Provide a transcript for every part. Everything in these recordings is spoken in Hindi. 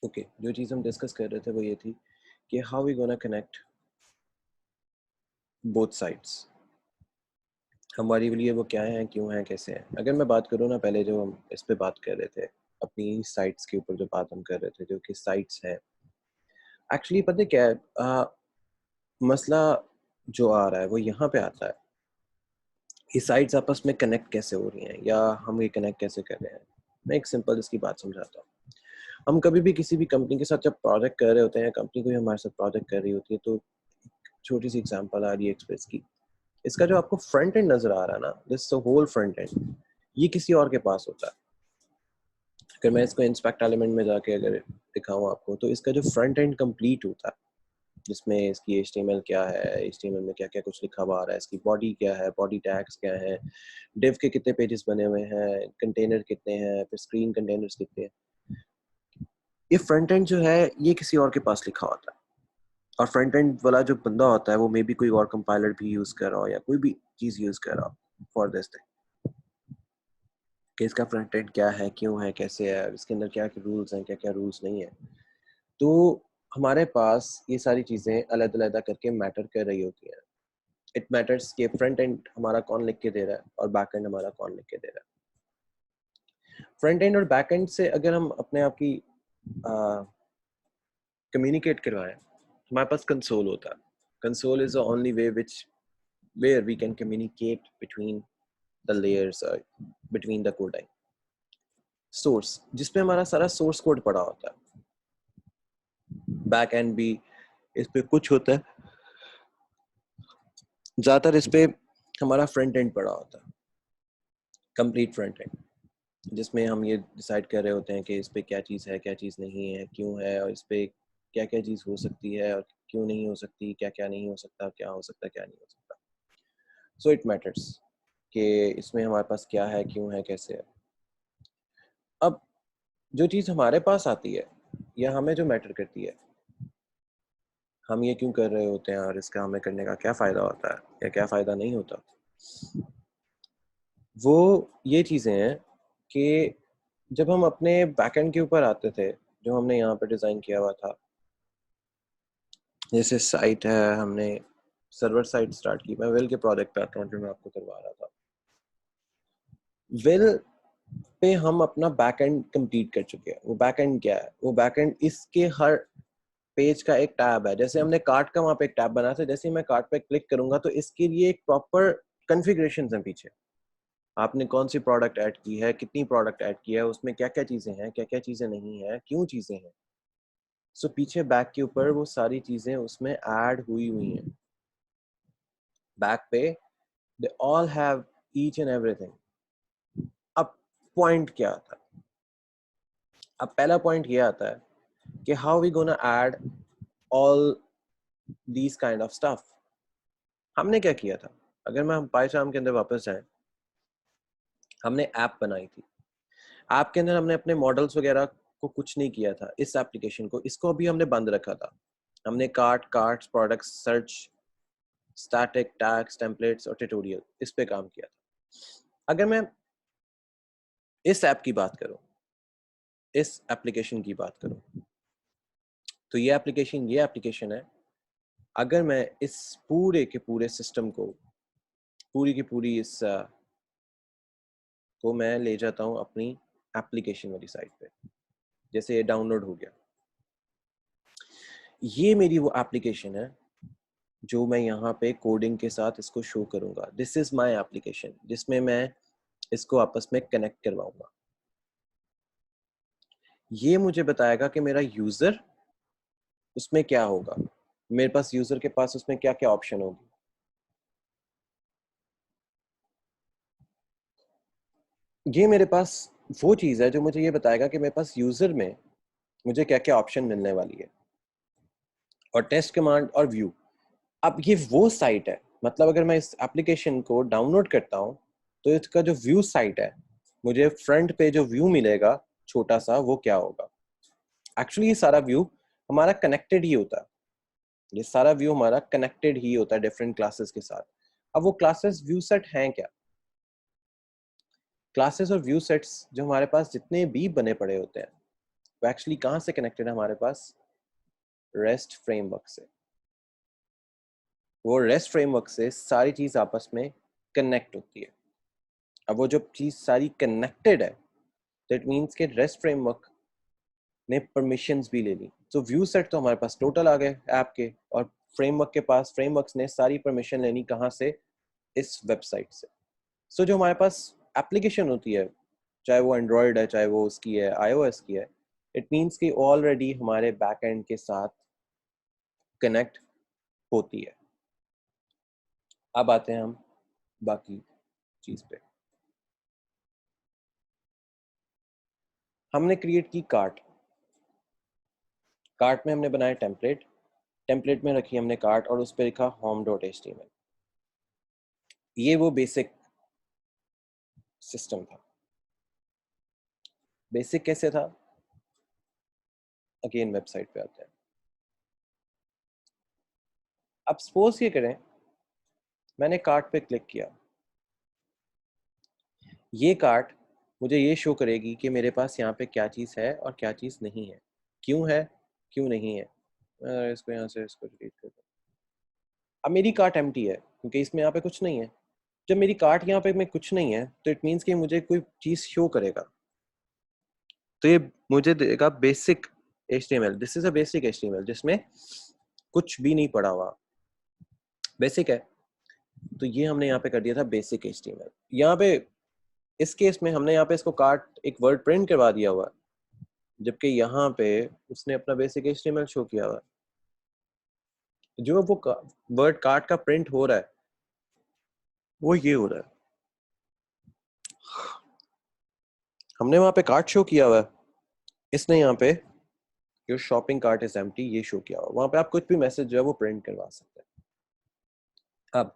ओके, जो चीज़ हम डिस्कस कर रहे थे वो ये थी कि how we gonna connect both sides. हमारे लिए वो क्या है, क्यों है, कैसे है। अगर मैं बात करूँ ना, पहले जो हम इस पे बात कर रहे थे, अपनी साइट्स के ऊपर जो बात हम कर रहे थे, जो कि साइट्स है, एक्चुअली पता है क्या है, मसला जो आ रहा है वो यहाँ पे आता है, ये साइट्स आपस में कनेक्ट कैसे हो रही हैं या हम ये कनेक्ट कैसे कर रहे हैं। मैं एक सिंपल इसकी बात समझाता हूँ। हम कभी भी किसी भी कंपनी के साथ जब प्रोजेक्ट कर रहे होते हैं, कंपनी कोई हमारे साथ प्रोजेक्ट कर रही होती है, तो छोटी सी एग्जांपल आ रही है एक्सप्रेस की। इसका जो आपको फ्रंट एंड नजर आ रहा है ना, दिस होल फ्रंट एंड, ये किसी और के पास होता है। अगर मैं इसको इंस्पेक्ट एलिमेंट में जाके अगर दिखाऊं आपको, तो इसका जो फ्रंट एंड कंप्लीट होता है, जिसमें इसकी HTML क्या है, HTML में क्या क्या कुछ लिखा हुआ आ रहा है, इसकी बॉडी क्या है, बॉडी टैग्स क्या है, डिव के कितने पेजेस बने हुए हैं, कंटेनर कितने हैं, फिर स्क्रीन कंटेनर्स कितने हैं, ये फ्रंट एंड जो है ये किसी और के पास लिखा होता है। और फ्रंट एंड वाला जो बंदा होता है वो मे बी कोई और कंपाइलर भी यूज कर रहा हो या कोई भी चीज यूज कर रहा हो फॉर दिस थिंग, कि इसका फ्रंट एंड क्या है, क्यों है, कैसे है, इसके अंदर क्या क्या रूल्स हैं, क्या क्या रूल्स नहीं है। तो हमारे पास ये सारी चीजें अलग अलग करके मैटर कर रही होती हैं। इट मैटर्स कि फ्रंट एंड हमारा कौन लिख के दे रहा है और बैक एंड हमारा कौन लिख के दे रहा है। फ्रंट एंड और बैक एंड से अगर हम अपने आप की कम्युनिकेट करवाएं, हमारे पास कंसोल होता है। Console is the only way which where we can communicate between the layers, between the coding source, जिसपे हमारा सारा सोर्स कोड पड़ा होता है। बैक एंड भी इस पे कुछ होता है, ज्यादातर इस पे हमारा फ्रंट एंड पड़ा होता है, कंप्लीट फ्रंट एंड, जिसमें हम ये डिसाइड कर रहे होते हैं कि इस पे क्या चीज़ है, क्या चीज़ नहीं है, क्यों है, और इस पे क्या क्या चीज़ हो सकती है और क्यों नहीं हो सकती, क्या क्या नहीं हो सकता, क्या हो सकता, क्या नहीं हो सकता। सो इट मैटर्स कि इसमें हमारे पास क्या है, क्यों है, कैसे है। अब जो चीज़ हमारे पास आती है या हमें जो मैटर करती है, हम ये क्यों कर रहे होते हैं और इसका हमें करने का क्या फ़ायदा होता है या क्या फ़ायदा नहीं होता, वो ये चीज़ें हैं कि जब हम अपने बैकएंड के ऊपर आते थे, जो हमने यहाँ पे डिज़ाइन किया हुआ था, जैसे साइट है, हमने सर्वर साइट स्टार्ट की। मैं वेल के प्रोजेक्ट पे आता हूँ जो मैं आपको करवा रहा था। वेल पे हम अपना बैकएंड कंप्लीट कर चुके हैं। वो बैकएंड क्या है, वो बैकएंड इसके हर पेज का एक टैब है। जैसे हमने कार्ट का वहाँ पे एक टैब बना था, जैसे मैं कार्ट पे क्लिक करूंगा तो इसके लिए एक प्रॉपर कॉन्फ़िगरेशन है पीछे। आपने कौन सी प्रोडक्ट ऐड की है, कितनी प्रोडक्ट ऐड की है, उसमें क्या क्या चीजें हैं, क्या क्या चीजें नहीं है, क्यों चीजें हैं। सो पीछे बैक के ऊपर वो सारी चीजें उसमें ऐड हुई हुई हैं। बैक पे they all have each and everything. अब पॉइंट क्या आता है? अब पहला पॉइंट ये आता है कि how we gonna add all these kind of stuff. हमने क्या किया था, अगर मैं हम पाइथन के अंदर वापस जाएं, हमने ऐप बनाई थी। ऐप के अंदर हमने अपने मॉडल्स वगैरह को कुछ नहीं किया था। इस एप्लीकेशन को, इसको अभी हमने बंद रखा था। हमने carts, products, search, static, tags, templates और ट्यूटोरियल, इस पे काम किया था। अगर मैं इस ऐप की बात करूं, इस एप्लीकेशन की बात करूं, तो ये एप्लीकेशन है। अगर मैं इस पूरे के पूरे सिस्टम को, पूरी की पूरी इस को मैं ले जाता हूं अपनी एप्लीकेशन वाली साइट पे, जैसे ये डाउनलोड हो गया, ये मेरी वो एप्लीकेशन है जो मैं यहाँ पे कोडिंग के साथ इसको शो करूंगा। दिस इज माय एप्लीकेशन, जिसमें मैं इसको आपस में कनेक्ट करवाऊंगा। ये मुझे बताएगा कि मेरा यूजर उसमें क्या होगा, मेरे पास यूजर के पास उसमें क्या क्या ऑप्शन होगी। ये मेरे पास वो चीज है जो मुझे ये बताएगा कि मेरे पास यूजर में मुझे क्या क्या ऑप्शन मिलने वाली है। और टेस्ट कमांड और व्यू, अब ये वो साइट है, मतलब अगर मैं इस एप्लीकेशन को डाउनलोड करता हूँ तो इसका जो व्यू साइट है, मुझे फ्रंट पे जो व्यू मिलेगा छोटा सा, वो क्या होगा। एक्चुअली ये सारा व्यू हमारा कनेक्टेड ही होता है। ये सारा व्यू हमारा कनेक्टेड ही होता है डिफरेंट क्लासेस के साथ। अब वो क्लासेस व्यू सेट हैं क्या? क्लासेस और व्यू सेट्स जो हमारे पास जितने भी बने पड़े होते हैं, वो एक्चुअली कहाँ से कनेक्टेड है हमारे पास? रेस्ट फ्रेमवर्क से। वो रेस्ट फ्रेमवर्क से सारी चीज आपस में कनेक्ट होती है। अब वो जब चीज सारी कनेक्टेड है, दैट मीन्स के रेस्ट फ्रेमवर्क ने परमिशंस भी ले ली। तो व्यू सेट तो हमारे पास टोटल आ गए ऐप के, और फ्रेमवर्क के पास, फ्रेमवर्क्स ने सारी परमिशन लेनी कहाँ से? इस वेबसाइट से। सो जो हमारे पास एप्लीकेशन होती है, चाहे वो एंड्रॉयड है, चाहे वो उसकी है iOS की है, इट मीन्स कि ऑलरेडी हमारे बैक एंड के साथ कनेक्ट होती है। अब आते हैं हम बाकी चीज पे। हमने क्रिएट की कार्ट। कार्ट में हमने बनाया टेम्पलेट। टेम्पलेट में रखी हमने कार्ट और उस पर लिखा home.html। ये वो बेसिक सिस्टम था। बेसिक कैसे था? अगेन वेबसाइट पे आते हैं। अब सपोज ये करें मैंने कार्ट पे क्लिक किया, ये कार्ट मुझे ये शो करेगी कि मेरे पास यहाँ पे क्या चीज़ है और क्या चीज़ नहीं है, क्यों है, क्यों नहीं है। इसको यहाँ से इसको डिलीट कर दो। अब मेरी कार्ट एम्प्टी है क्योंकि इसमें यहाँ पे कुछ नहीं है। जब मेरी कार्ट यहाँ पे में कुछ नहीं है तो इट मीन्स कि मुझे कोई चीज़ शो करेगा। तो ये मुझे देगा basic HTML। This is a basic HTML जिसमें कुछ भी नहीं पड़ा हुआ, बेसिक है। तो ये हमने यहाँ पे कर दिया था बेसिक HTML। यहाँ पे इस केस में हमने यहाँ पे इसको कार्ट एक वर्ड प्रिंट करवा दिया हुआ, जबकि यहाँ पे उसने अपना बेसिक HTML शो किया हुआ। जो वो वर्ड कार्ट का प्रिंट हो रहा है वो ये हो रहा है, हमने वहां पे कार्ट शो किया हुआ है, इसने यहाँ पे your shopping cart is empty ये शो किया हुआ। वहां पे आप कुछ भी मैसेज जो है वो प्रिंट करवा सकते हैं। अब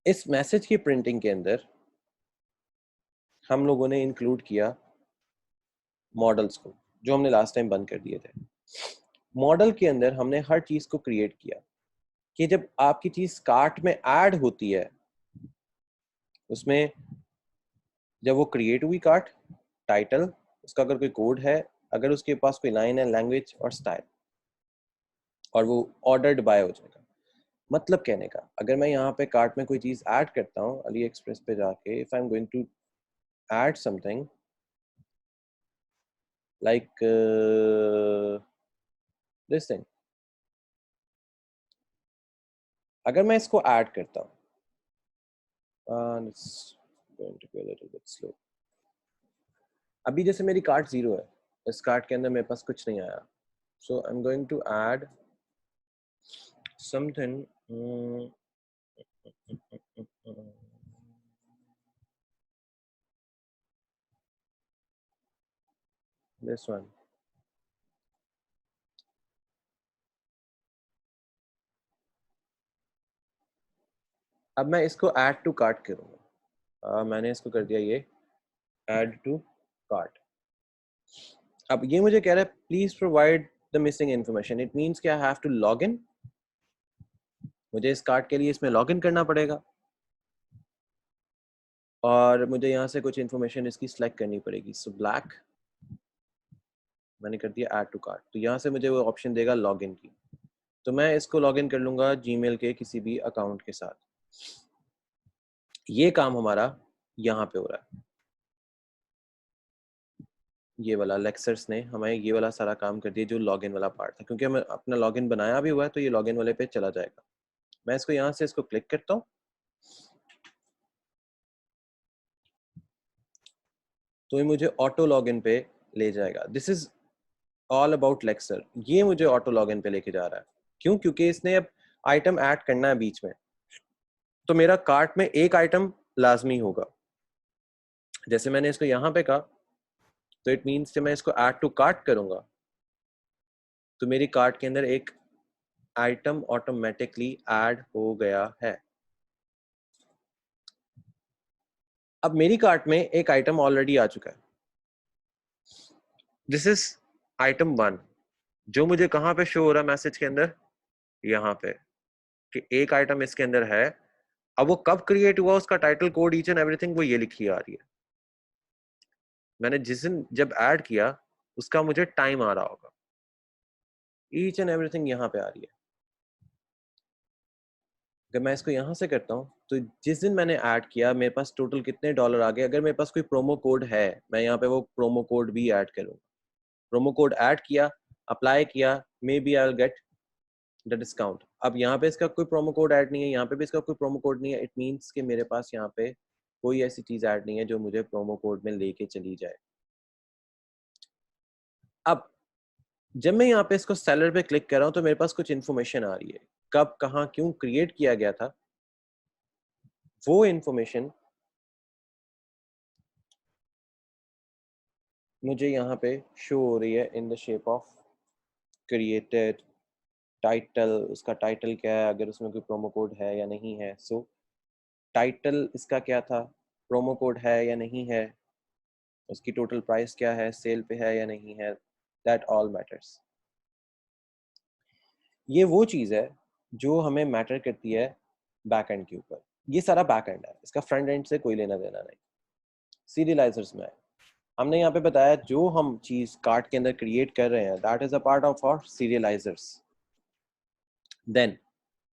इस मैसेज की प्रिंटिंग के अंदर हम लोगों ने इंक्लूड किया मॉडल्स को, जो हमने लास्ट टाइम बंद कर दिए थे। मॉडल के अंदर हमने हर चीज को क्रिएट किया कि जब आपकी चीज कार्ट में ऐड होती है, उसमें जब वो क्रिएट हुई कार्ट, टाइटल, उसका अगर कोई कोड है, अगर उसके पास कोई लाइन है, लैंग्वेज और स्टाइल, और वो ऑर्डर्ड बाय हो जाएगा। मतलब कहने का, अगर मैं यहाँ पे कार्ट में कोई चीज ऐड करता हूँ अली एक्सप्रेस पे जाके, if I am going to add something like this thing, अगर मैं इसको ऐड करता हूँ, it's going to be a little bit slow। अभी जैसे मेरी कार्ट 0 है, इस कार्ट के अंदर मेरे पास कुछ नहीं आया, so I am going to add something, this one। अब मैं इसको ऐड टू कार्ट करूँगा। मैंने इसको कर दिया ये ऐड टू कार्ट। अब ये मुझे कह रहा है please provide the missing information. It means कि I have to log in, मुझे इस कार्ट के लिए इसमें लॉग इन करना पड़ेगा और मुझे यहाँ से कुछ इन्फॉर्मेशन इसकी सिलेक्ट करनी पड़ेगी। सो ब्लैक मैंने कर दिया ऐड टू कार्ट, तो यहाँ से मुझे वो ऑप्शन देगा लॉग इन की, तो मैं इसको लॉग इन कर लूँगा जीमेल के किसी भी अकाउंट के साथ। ये काम हमारा यहाँ पे हो रहा है, ये वाला लेक्चर्स ने हमें ये वाला सारा काम कर दिया जो लॉगिन वाला पार्ट था, क्योंकि हमें अपना लॉगिन बनाया भी हुआ है तो ये लॉगिन वाले पे चला जाएगा। मैं इसको यहाँ से इसको क्लिक करता हूँ तो ये मुझे ऑटो लॉगिन पे ले जाएगा। This is all about lecture. ये मुझे ऑटो लॉगिन पे लेके जा रहा है, क्यों? क्योंकि इसने अब आइटम ऐड करना है बीच में, तो मेरा कार्ट में एक आइटम लाजमी होगा। जैसे मैंने इसको यहाँ पे कहा तो इट मीन्स कि मैं इसको ऐड टू कार्ट करूंगा तो मेरी कार्ट के अंदर एक आइटम ऑटोमेटिकली ऐड हो गया है। अब मेरी कार्ट में एक आइटम ऑलरेडी आ चुका है, दिस इज आइटम 1, जो मुझे कहाँ पे शो हो रहा है मैसेज के अंदर, यहाँ पे, कि एक आइटम इसके अंदर है। अब वो कब क्रिएट हुआ, उसका title, code, each and everything वो ये लिखी आ रही है। मैंने जिस दिन जब ऐड किया उसका मुझे टाइम आ रहा होगा। ईच एंड एवरीथिंग यहाँ पे आ रही है। अगर मैं इसको यहाँ से करता हूँ तो जिस दिन मैंने ऐड किया मेरे पास टोटल कितने डॉलर आ गए। अगर मेरे पास कोई प्रोमो कोड है, मैं यहाँ पे वो प्रोमो कोड भी ऐड करूँगा। प्रोमो कोड ऐड किया, अप्लाई किया, maybe I will get the discount. अब यहाँ पे इसका कोई प्रोमो कोड ऐड नहीं है, यहाँ पे भी इसका कोई प्रोमो कोड नहीं है। इट मीन्स कि मेरे पास यहाँ पे कोई ऐसी चीज ऐड नहीं है जो मुझे प्रोमो कोड में लेके चली जाए। अब जब मैं यहाँ पे इसको सेलर पे क्लिक कर रहा हूँ तो मेरे पास कुछ इन्फॉर्मेशन आ रही है, कब कहाँ क्यों क्रिएट किया गया था वो इन्फॉर्मेशन मुझे यहाँ पे शो हो रही है in the shape of created title. उसका टाइटल क्या है, अगर उसमें कोई प्रोमो कोड है या नहीं है। सो टाइटल इसका क्या था, प्रोमो कोड है या नहीं है, उसकी टोटल प्राइस क्या है, सेल पे है या नहीं है, दैट ऑल मैटर्स। ये वो चीज़ है जो हमें मैटर करती है बैक एंड के ऊपर। ये सारा बैक एंड है, इसका फ्रंट एंड से कोई लेना देना नहीं। सीरियलाइजर्स में हमने यहाँ पे बताया जो हम चीज़ कार्ट के अंदर क्रिएट कर रहे हैं that is a part of our serialisers. Then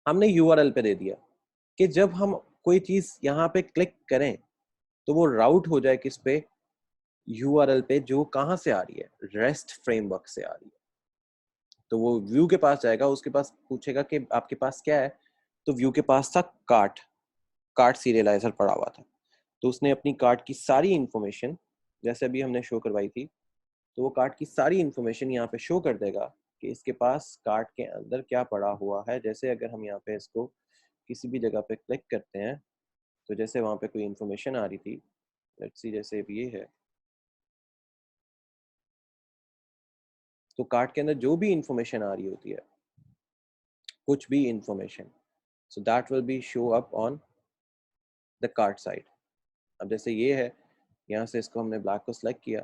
हमने यूआरएल पे दे दिया कि जब हम कोई चीज़ यहाँ पे क्लिक करें तो वो राउट हो जाए किस पे, यूआरएल पे, जो कहाँ से आ रही है, रेस्ट फ्रेमवर्क से आ रही है। तो वो व्यू के पास जाएगा, उसके पास पूछेगा कि आपके पास क्या है। तो व्यू के पास था कार्ट, कार्ट सीरियलाइजर पड़ा हुआ था। तो उसने अपनी कार्ट की सारी इंफॉर्मेशन, जैसे अभी हमने शो करवाई थी, तो वो कार्ट की सारी इंफॉर्मेशन यहाँ पे शो कर देगा कि इसके पास कार्ट के अंदर क्या पड़ा हुआ है। जैसे अगर हम यहाँ पे इसको किसी भी जगह पे क्लिक करते हैं तो जैसे वहाँ पे कोई इंफॉर्मेशन आ रही थी, लेट्स सी जैसे अब ये है, तो कार्ट के अंदर जो भी इंफॉर्मेशन आ रही होती है, कुछ भी information, so that will be show up on the cart side. अब जैसे ये है, यहाँ से इसको हमने ब्लैक को सिलेक्ट किया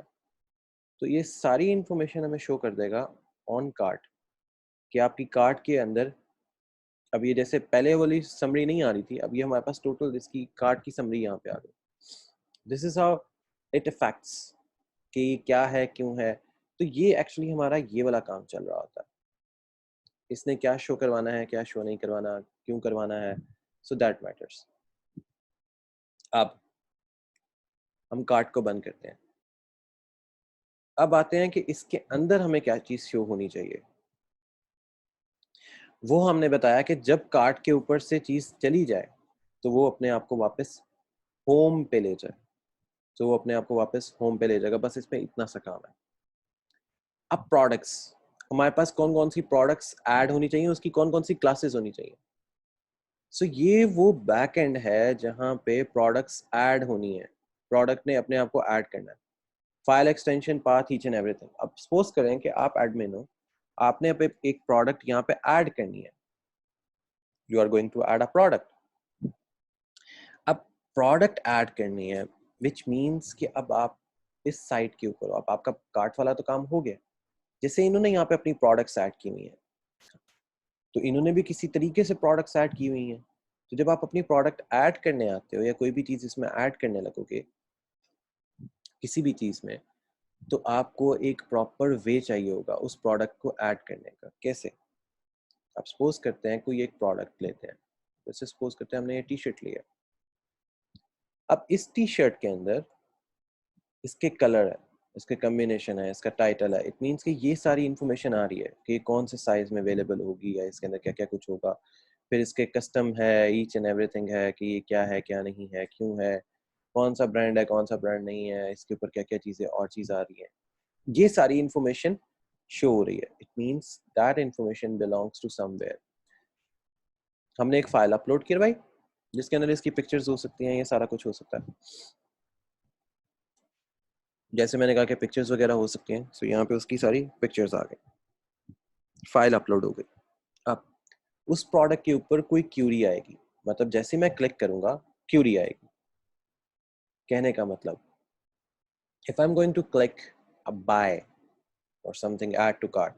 तो ये सारी इंफॉर्मेशन हमें शो कर देगा ऑन कार्ट कि आपकी कार्ट के अंदर। अब ये जैसे पहले वाली समरी नहीं आ रही थी, अब ये हमारे पास टोटल इसकी कार्ट की समरी यहाँ पे आ गई। This is how it effects कि क्या है क्यों है। तो ये एक्चुअली हमारा ये वाला काम चल रहा होता है, इसने क्या शो करवाना है, क्या शो नहीं करवाना, क्यों करवाना है, सो दैट मैटर्स। अब हम कार्ट को बंद करते हैं। अब आते हैं कि इसके अंदर हमें क्या चीज शो होनी चाहिए। वो हमने बताया कि जब कार्ट के ऊपर से चीज चली जाए तो वो अपने आप को वापस होम पे ले जाए। तो वो अपने आप को वापस होम पे ले जाएगा, बस इसमें इतना सा काम है। अब प्रोडक्ट्स, हमारे पास कौन कौन सी प्रोडक्ट्स ऐड होनी चाहिए, उसकी कौन कौन सी क्लासेस होनी चाहिए। सो ये वो बैक एंड है जहाँ पे प्रोडक्ट्स ऐड होनी है, प्रोडक्ट ने अपने आप को ऐड करना है, file extension, path, each and everything. अब सपोज करें कि आप एडमिन हो, आपने अब एक प्रोडक्ट यहाँ पे ऐड करनी है, you are going to add a product. अब प्रोडक्ट ऐड करनी है विच मीन्स कि अब आप इस साइट के ऊपर हो, अब आपका कार्ट वाला तो काम हो गया। जैसे इन्होंने यहाँ पे अपनी प्रोडक्ट्स ऐड की हुई है तो इन्होंने भी किसी तरीके से प्रोडक्ट्स ऐड की हुई हैं। तो जब आप अपनी प्रोडक्ट ऐड करने आते हो या कोई भी चीज़ इसमें ऐड करने लगोगे किसी भी चीज़ में, तो आपको एक प्रॉपर वे चाहिए होगा उस प्रोडक्ट को ऐड करने का। कैसे? आप सपोज करते हैं कोई एक प्रोडक्ट लेते हैं, जैसे सपोज करते हैं हमने ये टी शर्ट लिया। अब इस टी शर्ट के अंदर इसके कलर है, इसके कम्बिनेशन है, इसका टाइटल है। इट मीन्स कि ये सारी इन्फॉर्मेशन आ रही है कि कौन से साइज में अवेलेबल होगी या इसके अंदर क्या क्या कुछ होगा। फिर इसके कस्टम है, ईच एंड एवरीथिंग है कि ये क्या है क्या नहीं है, क्यों है, कौन सा ब्रांड है कौन सा ब्रांड नहीं है, इसके ऊपर क्या क्या चीज़ें और चीज़ आ रही है। ये सारी इन्फॉर्मेशन शो हो रही है। It means that information belongs to somewhere. हमने एक फाइल अपलोड करवाई जिसके अंदर इसकी पिक्चर्स हो सकती हैं, ये सारा कुछ हो सकता है। जैसे मैंने कहा कि पिक्चर्स वगैरह हो सकती हैं, सो यहाँ पे उसकी सारी पिक्चर्स आ गई, फाइल अपलोड हो गई। अब उस प्रोडक्ट के ऊपर कोई क्यूरी आएगी, मतलब जैसे मैं क्लिक करूंगा क्यूरी आएगी। कहने का मतलब, if I am going to click a buy और समथिंग ऐड टू कार्ट,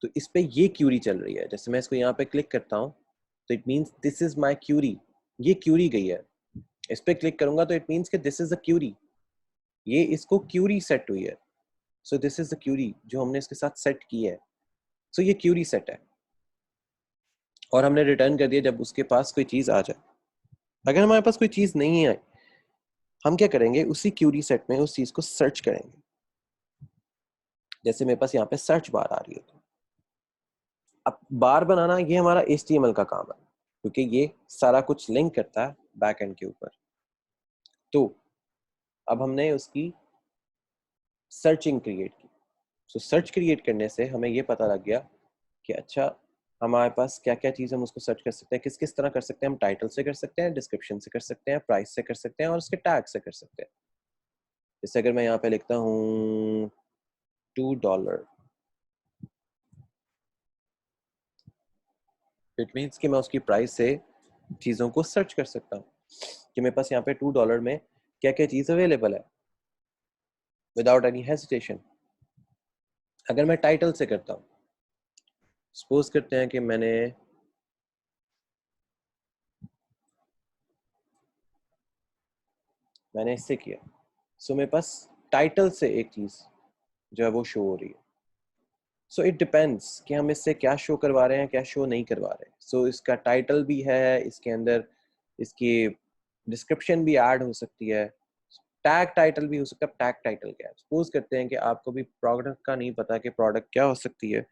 तो इस पे ये क्यूरी चल रही है। जैसे मैं इसको यहाँ पे क्लिक करता हूँ तो it means this is my query, ये क्यूरी गई है। इस पे क्लिक करूंगा तो इट मीन्स कि दिस इज अ क्यूरी, ये इसको क्यूरी सेट हुई है। So this is the query जो हमने इसके साथ सेट की है। सो ये क्यूरी सेट है और हमने रिटर्न कर दिया जब उसके पास कोई चीज आ जाए। अगर हमारे पास कोई चीज नहीं है, हम क्या करेंगे, उसी क्यूरी सेट में उस चीज को सर्च करेंगे। जैसे मेरे पास यहाँ पे सर्च बार आ रही है, तो अब बार बनाना ये हमारा HTML का काम है, क्योंकि ये सारा कुछ लिंक करता है बैक एंड के ऊपर। तो अब हमने उसकी सर्चिंग क्रिएट की। सो सर्च क्रिएट करने से हमें ये पता लग गया कि अच्छा, हमारे पास क्या क्या चीज़ हम उसको सर्च कर सकते हैं, किस किस तरह कर सकते हैं। हम टाइटल से कर सकते हैं, डिस्क्रिप्शन से कर सकते हैं, प्राइस से कर सकते हैं और उसके टैग से कर सकते हैं। जैसे अगर मैं यहाँ पे लिखता हूँ $2, इट मीन्स कि मैं उसकी प्राइस से चीज़ों को सर्च कर सकता हूँ कि मेरे पास यहाँ पे $2 में क्या क्या चीज़ अवेलेबल है, विदाउट एनी हेजिटेशन। अगर मैं टाइटल से करता हूँ, सपोज करते हैं कि मैंने इससे किया, सो मेरे पास टाइटल से एक चीज़ जो है वो शो हो रही है। सो इट डिपेंड्स कि हम इससे क्या शो करवा रहे हैं, क्या शो नहीं करवा रहे। सो इसका टाइटल भी है, इसके अंदर इसकी डिस्क्रिप्शन भी ऐड हो सकती है, टैग टाइटल भी हो सकता है। टैग टाइटल क्या है, सपोज करते हैं कि आपको भी प्रोडक्ट का नहीं पता कि प्रोडक्ट क्या हो सकती है,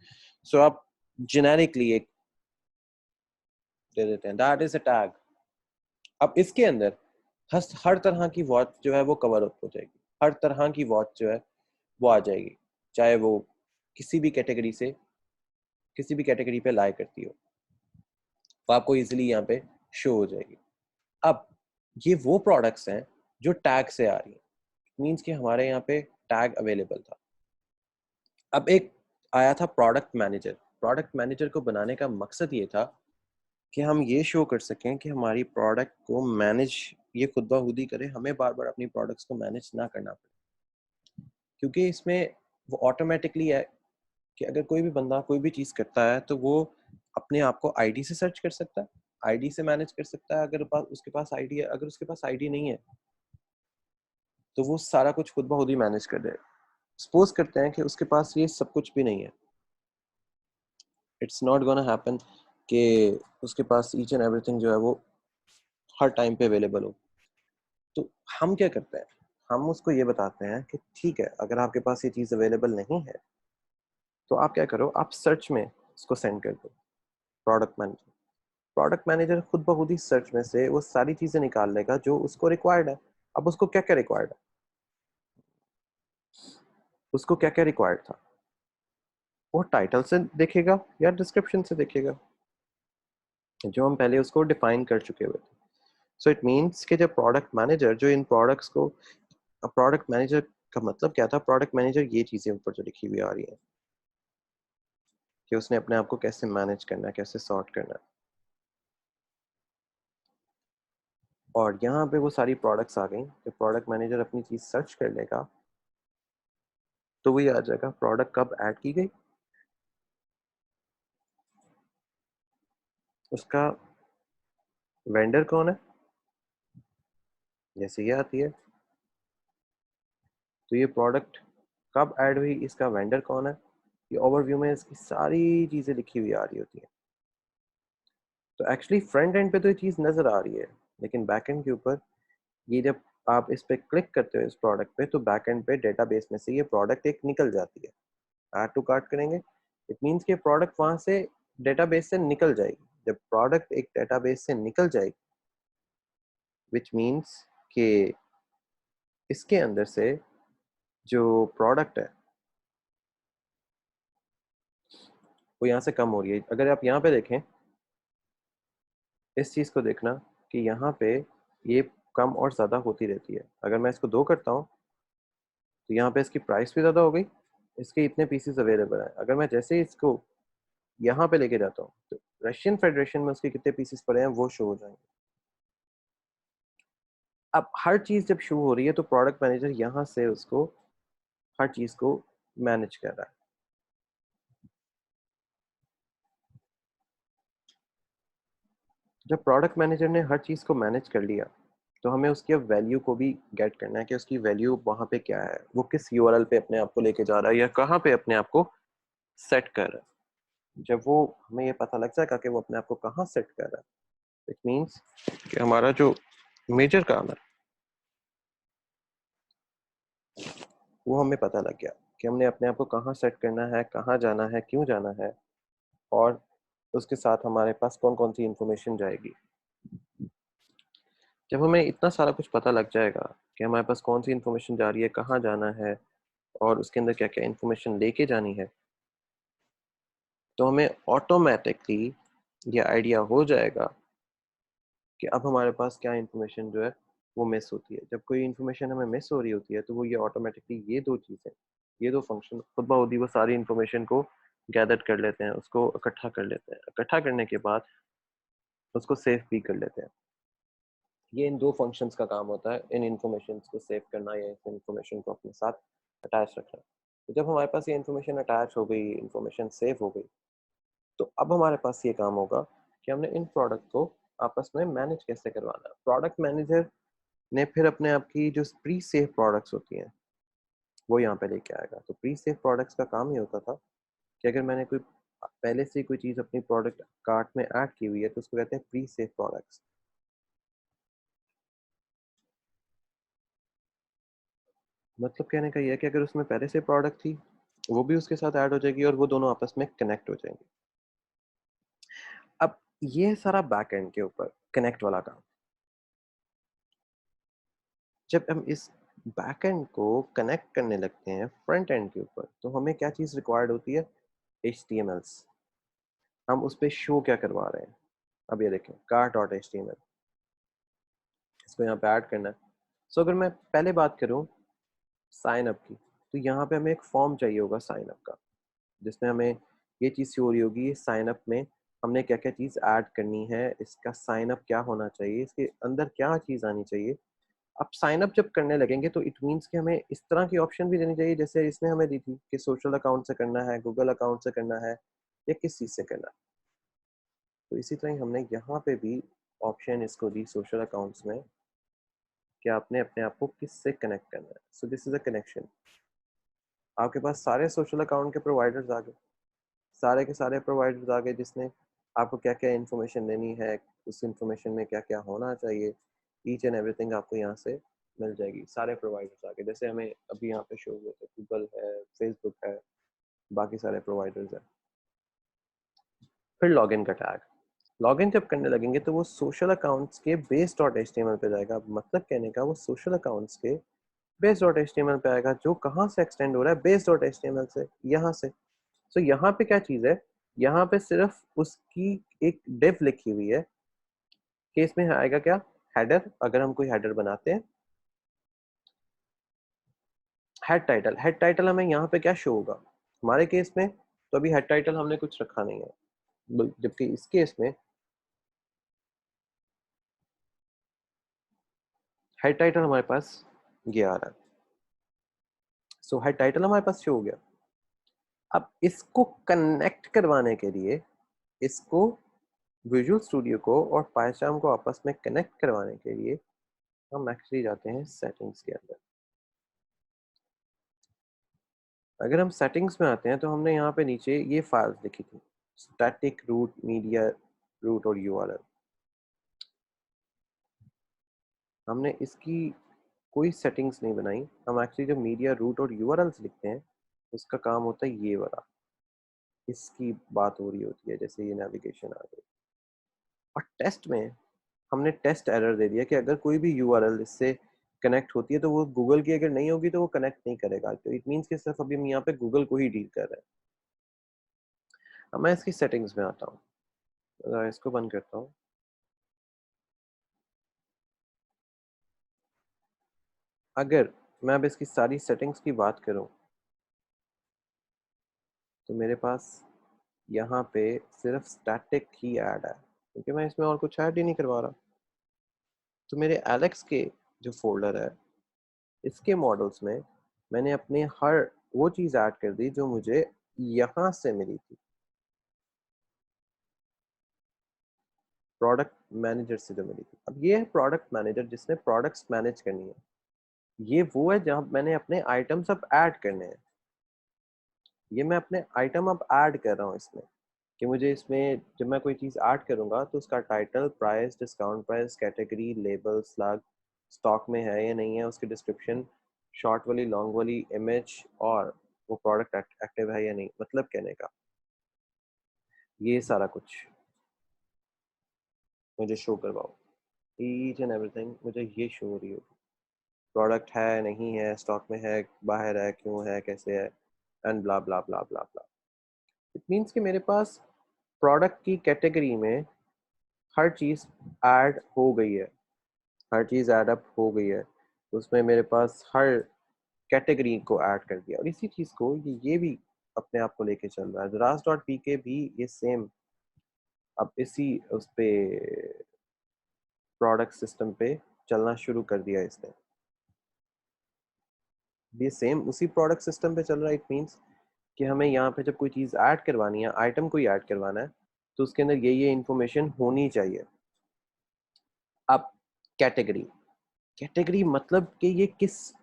सो आप जेनेरिकली एक दे देते हैं, दैट इज अ टैग। अब इसके अंदर हर तरह की वॉच जो है वो कवर अप हो जाएगी, हर तरह की वॉच जो है वो आ जाएगी, चाहे वो किसी भी कैटेगरी से किसी भी कैटेगरी पे लाई करती हो, वो आपको इजीली यहाँ पे शो हो जाएगी। अब ये वो प्रोडक्ट्स हैं जो टैग से आ रही हैं, मीन्स कि हमारे यहाँ पे टैग अवेलेबल था। अब एक आया था प्रोडक्ट मैनेजर। प्रोडक्ट मैनेजर को बनाने का मकसद ये था कि हम ये शो कर सकें कि हमारी प्रोडक्ट को मैनेज ये खुद ब खुद ही करे, हमें बार बार अपनी प्रोडक्ट्स को मैनेज ना करना पड़े। क्योंकि इसमें वो ऑटोमेटिकली है कि अगर कोई भी बंदा कोई भी चीज़ करता है तो वो अपने आप को आईडी से सर्च कर सकता है, आईडी से मैनेज कर सकता है। अगर उसके पास आईडी है, अगर उसके पास आईडी नहीं है तो वो सारा कुछ खुद ब खुद ही मैनेज कर दे। सपोज करते हैं कि उसके पास ये सब कुछ भी नहीं है, इट्स नॉट गोना हैपन कि उसके पास ईच एंड एवरीथिंग जो है वो हर टाइम पे अवेलेबल हो। तो हम क्या करते हैं, हम उसको ये बताते हैं कि ठीक है, अगर आपके पास ये चीज़ अवेलेबल नहीं है तो आप क्या करो, आप सर्च में उसको सेंड कर दो प्रोडक्ट मैनेजर। प्रोडक्ट मैनेजर खुद ब खुद ही सर्च में से वो सारी चीज़ें निकाल लेगा जो उसको रिक्वायर्ड है। अब उसको क्या क्या रिक्वायर्ड है, उसको क्या क्या रिक्वायर्ड था, वो टाइटल से देखेगा या डिस्क्रिप्शन से देखेगा, जो हम पहले उसको डिफाइन कर चुके हुए थे। सो इट मीन्स कि जब प्रोडक्ट मैनेजर जो इन प्रोडक्ट्स को, प्रोडक्ट मैनेजर का मतलब क्या था, प्रोडक्ट मैनेजर ये चीज़ें ऊपर जो लिखी हुई आ रही है कि उसने अपने आप को कैसे मैनेज करना है, कैसे सॉर्ट करना है। और यहाँ पे वो सारी प्रोडक्ट्स आ गई। जब प्रोडक्ट मैनेजर अपनी चीज़ सर्च कर लेगा तो वही आ जाएगा प्रोडक्ट कब ऐड की गई, उसका वेंडर कौन है, जैसे ये आती है तो ये प्रोडक्ट कब ऐड हुई, इसका वेंडर कौन है। ये ओवरव्यू में इसकी सारी चीज़ें लिखी हुई आ रही होती हैं। तो एक्चुअली फ्रंट एंड पे तो ये चीज़ नज़र आ रही है, लेकिन बैक एंड के ऊपर ये जब आप इस पे क्लिक करते हो इस प्रोडक्ट पे, तो बैक एंड पे डेटाबेस में से ये प्रोडक्ट एक निकल जाती है। ऐड टू कार्ट करेंगे, इट मीन्स कि प्रोडक्ट वहाँ से डेटाबेस से निकल जाएगी। जब प्रोडक्ट एक डेटाबेस से निकल जाएगी, विच मीन्स कि इसके अंदर से जो प्रोडक्ट है वो यहाँ से कम हो रही है। अगर आप यहाँ पे देखें, इस चीज़ को देखना कि यहाँ पे ये कम और ज़्यादा होती रहती है। अगर मैं इसको 2 करता हूँ तो यहाँ पे इसकी प्राइस भी ज़्यादा हो गई, इसके इतने पीसेस अवेलेबल हैं। अगर मैं जैसे ही इसको यहाँ पे लेके जाता हूँ तो रशियन फेडरेशन में उसके कितने पीसेस पड़े हैं वो शो हो जाएंगे। अब हर चीज़ जब शो हो रही है तो प्रोडक्ट मैनेजर यहाँ से उसको हर चीज़ को मैनेज कर रहा है। जब प्रोडक्ट मैनेजर ने हर चीज़ को मैनेज कर लिया तो हमें उसकी वैल्यू को भी गेट करना है कि उसकी वैल्यू वहाँ पे क्या है, वो किस यूआरएल पे अपने आप को लेके जा रहा है या कहाँ पे अपने आप को सेट कर रहा है। जब वो हमें ये पता लग जाएगा कि वो अपने आप को कहाँ सेट कर रहा है, इट मीन्स कि हमारा जो मेजर काम है वो हमें पता लग गया कि हमने अपने आप को कहाँ सेट करना है, कहाँ जाना है, क्यों जाना है, और उसके साथ हमारे पास कौन कौन सी इंफॉर्मेशन जाएगी। जब हमें इतना सारा कुछ पता लग जाएगा कि हमारे पास कौन सी इंफॉर्मेशन जा रही है, कहाँ जाना है और उसके अंदर क्या क्या इंफॉर्मेशन लेके जानी है, तो हमें ऑटोमेटिकली ये आइडिया हो जाएगा कि अब हमारे पास क्या इंफॉर्मेशन जो है वो मिस होती है। जब कोई इंफॉर्मेशन हमें मिस हो रही होती है तो वो ये ऑटोमेटिकली ये दो चीज़ें, ये दो फंक्शन खुद ब खुद ही वो सारी इंफॉर्मेशन को गैदर कर लेते हैं, उसको इकट्ठा कर लेते हैं। इकट्ठा करने के बाद उसको सेव भी कर लेते हैं। ये इन दो फंक्शंस का काम होता है, इन इंफॉर्मेशन को सेव करना या इस इंफॉर्मेशन को अपने साथ अटैच रखना। तो जब हमारे पास ये इंफॉर्मेशन अटैच हो गई, इंफॉर्मेशन सेव हो गई, तो अब हमारे पास ये काम होगा कि हमने इन प्रोडक्ट को आपस में मैनेज कैसे करवाना है। प्रोडक्ट मैनेजर ने फिर अपने आप की जो प्री सेव प्रोडक्ट्स होती हैं वो यहाँ पे लेके आएगा। तो प्री सेव प्रोडक्ट्स का काम ये होता था कि अगर मैंने कोई पहले से कोई चीज़ अपनी प्रोडक्ट कार्ट में ऐड की हुई है तो उसको कहते हैं प्री सेव प्रोडक्ट्स। मतलब कहने का ये है कि अगर उसमें पहले से प्रोडक्ट थी वो भी उसके साथ ऐड हो जाएगी और वो दोनों आपस में कनेक्ट हो जाएंगे। अब ये सारा बैक एंड के ऊपर कनेक्ट वाला काम। जब हम इस बैक एंड को कनेक्ट करने लगते हैं फ्रंट एंड के ऊपर तो हमें क्या चीज़ रिक्वायर्ड होती है, HTMLs। हम उस पर शो क्या करवा रहे हैं, अब ये देखें cart.html, इसको यहाँ पे ऐड करना है। सो अगर मैं पहले बात करूँ साइन अप की, तो यहाँ पे हमें एक फॉर्म चाहिए होगा साइन अप का, जिसमें हमें ये चीज़ शो हो रही होगी साइन अप में हमने क्या क्या चीज़ ऐड करनी है, इसका साइन अप क्या होना चाहिए, इसके अंदर क्या चीज़ आनी चाहिए। अब साइन अप जब करने लगेंगे तो इट मीन्स कि हमें इस तरह की ऑप्शन भी देनी चाहिए जैसे इसने हमें दी थी कि सोशल अकाउंट से करना है, गूगल अकाउंट से करना है या किस चीज़ से करना है। तो इसी तरह ही हमने यहाँ पे भी ऑप्शन इसको दी सोशल अकाउंट्स में कि आपने अपने आप को किससे कनेक्ट करना है। So this is a connection. आपके पास सारे सोशल अकाउंट के प्रोवाइडर्स आ गए, सारे के सारे प्रोवाइडर्स आ गए जिसने आपको क्या क्या इन्फॉर्मेशन देनी है, उस इन्फॉर्मेशन में क्या क्या होना चाहिए, ईच एंड एवरीथिंग आपको यहाँ से मिल जाएगी। सारे प्रोवाइडर्स आ गए जैसे हमें अभी यहाँ पे शो हुए थे, गूगल है, फेसबुक है, बाकी सारे प्रोवाइडर्स हैं। फिर लॉगिन का टैग, लॉगिन जब करने लगेंगे तो वो सोशल अकाउंट्स के base dot H T M L पे जाएगा। मतलब कहने का वो सोशल अकाउंट्स के base dot H T M L पे आएगा, जो कहाँ से एक्सटेंड हो रहा है, base dot H T M L से, यहाँ से। तो यहाँ पे क्या चीज़ है, यहाँ पे सिर्फ उसकी एक डिव लिखी हुई है कि इसमें आएगा क्या, हेडर। अगर हम कोई हेडर बनाते हैं, हेड टाइटल, हेड टाइटल हमें यहाँ पे क्या शो होगा, हमारे केस में तो अभी हेड टाइटल हमने कुछ रखा नहीं है, जबकि इस केस में हेड टाइटल हमारे पास ये आ रहा है। सो हेड टाइटल हमारे पास शो हो गया। अब इसको कनेक्ट करवाने के लिए, इसको विजुअल स्टूडियो को और पाइथन को आपस में कनेक्ट करवाने के लिए हम एक्चुअली जाते हैं सेटिंग्स के अंदर। अगर हम सेटिंग्स में आते हैं तो हमने यहाँ पे नीचे ये फाइल्स लिखी थी, स्टैटिक रूट, मीडिया रूट और यूआरएल। हमने इसकी कोई सेटिंग्स नहीं बनाई। हम एक्चुअली जब मीडिया रूट और यूआरएल्स लिखते हैं उसका काम होता है ये वाला, इसकी बात हो रही होती है, जैसे ये नेविगेशन आ गई। और टेस्ट में हमने टेस्ट एरर दे दिया कि अगर कोई भी यूआरएल इससे कनेक्ट होती है तो वो गूगल की अगर नहीं होगी तो वो कनेक्ट नहीं करेगा। तो इट मीन्स कि सिर्फ अभी हम यहाँ पे गूगल को ही डील कर रहे हैं। अब मैं इसकी सेटिंग्स में आता हूँ, इसको बंद करता हूँ। अगर मैं अब इसकी सारी सेटिंग्स की बात करूँ तो मेरे पास यहाँ पे सिर्फ स्टैटिक ही ऐड है, क्योंकि मैं इसमें और कुछ ऐड ही नहीं करवा रहा। तो मेरे एलेक्स के जो फोल्डर है, इसके मॉडल्स में मैंने अपने हर वो चीज़ ऐड कर दी जो मुझे यहाँ से मिली थी। प्रोडक्ट मैनेजर से जो मिली थी। अब ये है प्रोडक्ट मैनेजर जिसने प्रोडक्ट्स मैनेज करनी है। ये वो है जहाँ मैंने अपने आइटम्स अब ऐड करने हैं। ये मैं अपने आइटम अब ऐड कर रहा हूँ इसमें, कि मुझे इसमें जब मैं कोई चीज़ ऐड करूँगा तो उसका title, price, discount price, category, label, slag, stock में है या नहीं है, उसकी डिस्क्रिप्शन, शॉर्ट वाली, लॉन्ग वाली, इमेज, और वो प्रोडक्ट एक्टिव है या नहीं, मतलब कहने का ये सारा कुछ मुझे शो करवाओ। ईच एंड एवरीथिंग मुझे ये शो हो रही हो, प्रोडक्ट है नहीं है, स्टॉक में है, बाहर है, क्यों है, कैसे है, and blah blah blah blah blah. It means कि मेरे पास प्रोडक्ट की कैटेगरी में हर चीज़ ऐड हो गई है, हर चीज़ ऐड अप हो गई है। उसमें मेरे पास हर कैटेगरी को ऐड कर दिया, और इसी चीज़ को ये भी अपने आप को लेके चल रहा है। दराज डॉट पी के भी ये सेम अब इसी उस पे प्रोडक्ट सिस्टम पे चलना शुरू कर दिया इसने। ये सेम उसी प्रोडक्ट सिस्टम पे चल रहा है। इट मीन्स कि हमें यहाँ पे जब कोई चीज़ ऐड करवानी है, आइटम कोई ऐड करवाना है, तो उसके अंदर ये इंफॉर्मेशन होनी चाहिए। अब कैटेगरी, कैटेगरी मतलब कि ये किस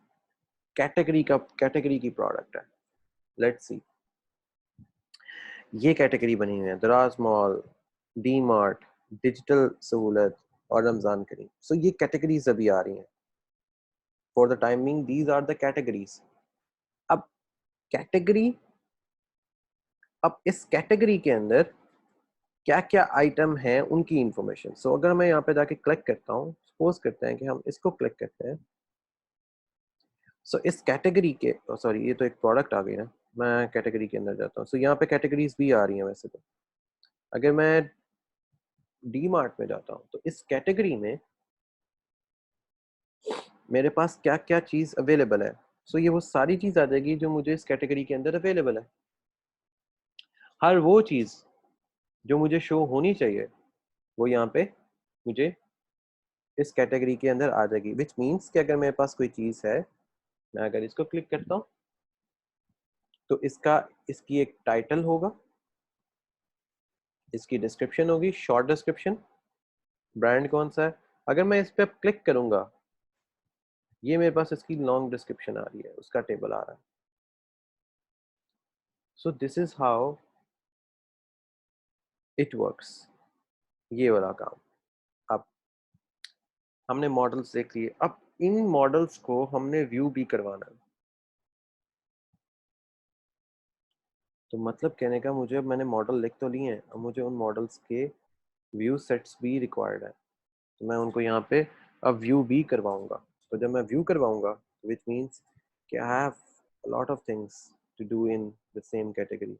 कैटेगरी की प्रोडक्ट है। लेट्स सी, ये कैटेगरी बनी हुई है दराज मॉल, डी मार्ट, डिजिटल सहूलत और रमजान करीम। सो ये कैटेगरीज अभी आ रही हैं। For the time being these are the categories. अब कैटेगरी, अब इस कैटेगरी के अंदर क्या क्या आइटम है उनकी इंफॉर्मेशन। सो अगर मैं यहाँ पे जाके क्लिक करता हूँ, सपोज करते हैं कि हम इसको क्लिक करते हैं। सो इस कैटेगरी के, सॉरी ये तो एक प्रोडक्ट आ गई ना, मैं कैटेगरी के अंदर जाता हूँ। सो यहाँ पे कैटेगरीज भी आ रही हैं वैसे तो। अगर मैं डी मार्ट में जाता हूँ तो इस कैटेगरी में मेरे पास क्या क्या चीज़ अवेलेबल है। सो ये वो सारी चीज़ आ जाएगी जो मुझे इस कैटेगरी के अंदर अवेलेबल है। हर वो चीज़ जो मुझे शो होनी चाहिए वो यहाँ पे मुझे इस कैटेगरी के अंदर आ जाएगी। विच मीन्स कि अगर मेरे पास कोई चीज़ है, मैं अगर इसको क्लिक करता हूँ तो इसकी एक टाइटल होगा, इसकी डिस्क्रिप्शन होगी, शॉर्ट डिस्क्रिप्शन, ब्रांड कौन सा है। अगर मैं इस पर क्लिक करूंगा, ये मेरे पास इसकी लॉन्ग डिस्क्रिप्शन आ रही है, उसका टेबल आ रहा है। So this is how it works, ये वाला काम। अब हमने मॉडल्स देख लिए, अब इन मॉडल्स को हमने व्यू भी करवाना है। तो मतलब कहने का, मुझे अब मैंने मॉडल लिख तो लिए हैं, अब मुझे उन मॉडल्स के व्यू सेट्स भी रिक्वायर्ड है। तो मैं उनको यहाँ पे अब व्यू भी करवाऊंगा। तो जब मैं व्यू करवाऊंगा, विच मीन्स कि I have a lot of things to do in the same category.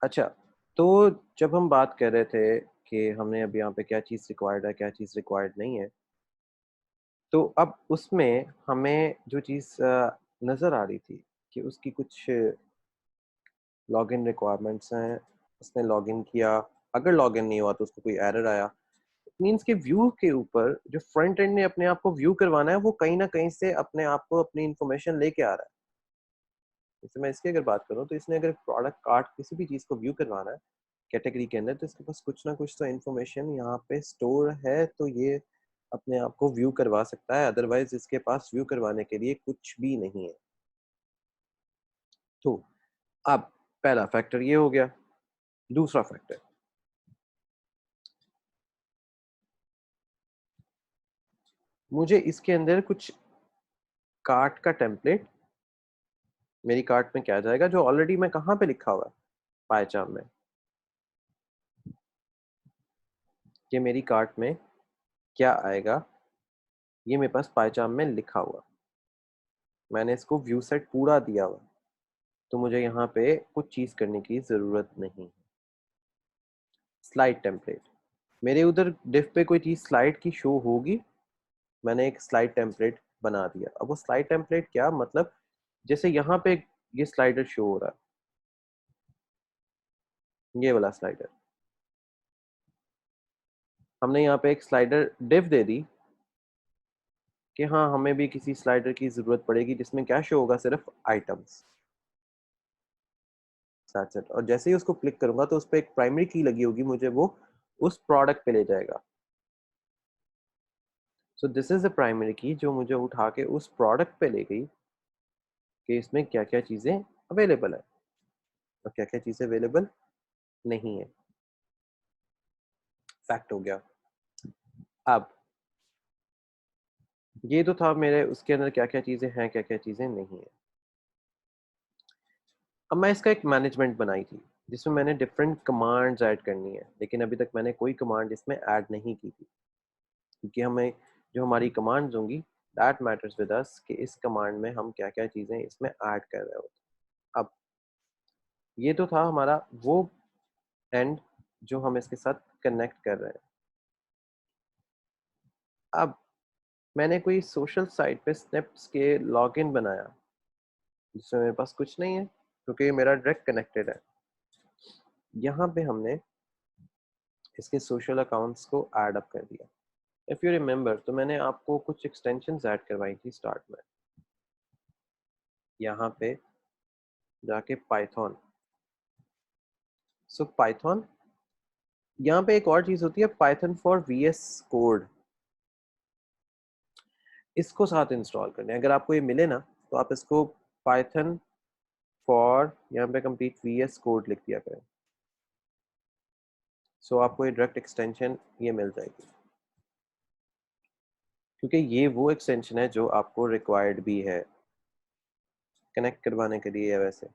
अच्छा, तो जब हम बात कर रहे थे कि हमने अब यहाँ पे क्या चीज़ रिक्वायर्ड है, क्या चीज़ रिक्वायर्ड नहीं है, तो अब उसमें हमें जो चीज़ नज़र आ रही थी कि उसकी कुछ लॉगिन रिक्वायरमेंट्स हैं। उसने लॉगिन किया, अगर लॉगिन नहीं हुआ तो उसको कोई एरर आया। मीन्स कि व्यू के ऊपर जो फ्रंट एंड ने अपने आप को व्यू करवाना है, वो कहीं ना कहीं से अपने आप को अपनी इंफॉर्मेशन लेके आ रहा है। जैसे मैं इसकी अगर बात करूँ, तो इसने अगर प्रोडक्ट कार्ड किसी भी चीज़ को व्यू करवाना है कैटेगरी के अंदर, तो इसके पास कुछ ना कुछ तो इन्फॉर्मेशन यहाँ पे स्टोर है, तो ये अपने आप को व्यू करवा सकता है। अदरवाइज इसके पास व्यू करवाने के लिए कुछ भी नहीं है। तो अब पहला फैक्टर ये हो गया। दूसरा फैक्टर, मुझे इसके अंदर कुछ कार्ट का टेम्पलेट मेरी कार्ट में क्या जाएगा, जो ऑलरेडी मैं कहाँ पे लिखा हुआ है, पायचाम में। कि मेरी कार्ट में क्या आएगा, ये मेरे पास पायचाम में लिखा हुआ, मैंने इसको व्यू सेट पूरा दिया हुआ। तो मुझे यहाँ पे कुछ चीज़ करने की ज़रूरत नहीं। स्लाइड टेम्पलेट, मेरे उधर डिफ पे कोई चीज़ स्लाइड की शो होगी, मैंने एक स्लाइड टेम्पलेट बना दिया। अब वो स्लाइड टेम्पलेट क्या मतलब, जैसे यहाँ पे ये स्लाइडर शो हो रहा है, ये वाला स्लाइडर, हमने यहाँ पे एक स्लाइडर डिव दे दी कि हाँ हमें भी किसी स्लाइडर की ज़रूरत पड़ेगी जिसमें क्या शो होगा, सिर्फ आइटम्स। That's it. और जैसे ही उसको क्लिक करूंगा तो उस पर एक प्राइमरी की लगी होगी, मुझे वो उस प्रोडक्ट पे ले जाएगा। सो दिस इज द प्राइमरी की जो मुझे उठा के उस प्रोडक्ट पे ले गई कि इसमें क्या क्या चीजें अवेलेबल है और क्या क्या चीजें अवेलेबल नहीं है। फैक्ट हो गया। अब ये तो था मेरे उसके अंदर क्या क्या चीजें हैं, क्या क्या चीजें नहीं है। अब मैं इसका एक मैनेजमेंट बनाई थी जिसमें मैंने डिफरेंट कमांड्स ऐड करनी है, लेकिन अभी तक मैंने कोई कमांड इसमें ऐड नहीं की थी, क्योंकि हमें जो हमारी कमांड्स होंगी दैट मैटर्स विद अस कि इस कमांड में हम क्या क्या चीजें इसमें ऐड कर रहे होते हैं। अब ये तो था हमारा वो एंड जो हम इसके साथ कनेक्ट कर रहे हैं। अब मैंने कोई सोशल साइट पे स्नैप्स के लॉगिन बनाया जिसमें मेरे पास कुछ नहीं है क्योंकि मेरा डायरेक्ट कनेक्टेड है। यहाँ पे हमने इसके सोशल अकाउंट्स को ऐड अप कर दिया। इफ़ यू रिमेम्बर तो मैंने आपको कुछ एक्सटेंशंस ऐड करवाई थी स्टार्ट में। यहाँ पे जाके पाइथन, सो पाइथन, यहाँ पे एक और चीज़ होती है पाइथन फॉर वीएस कोड, इसको साथ इंस्टॉल करने अगर आपको ये मिले ना तो आप इसको पाइथन फॉर यहाँ पे कंप्लीट वीएस कोड लिख दिया करें। सो आपको ये डायरेक्ट एक्सटेंशन ये मिल जाएगी, क्योंकि ये वो एक्सटेंशन है जो आपको रिक्वायर्ड भी है कनेक्ट करवाने के लिए। वैसे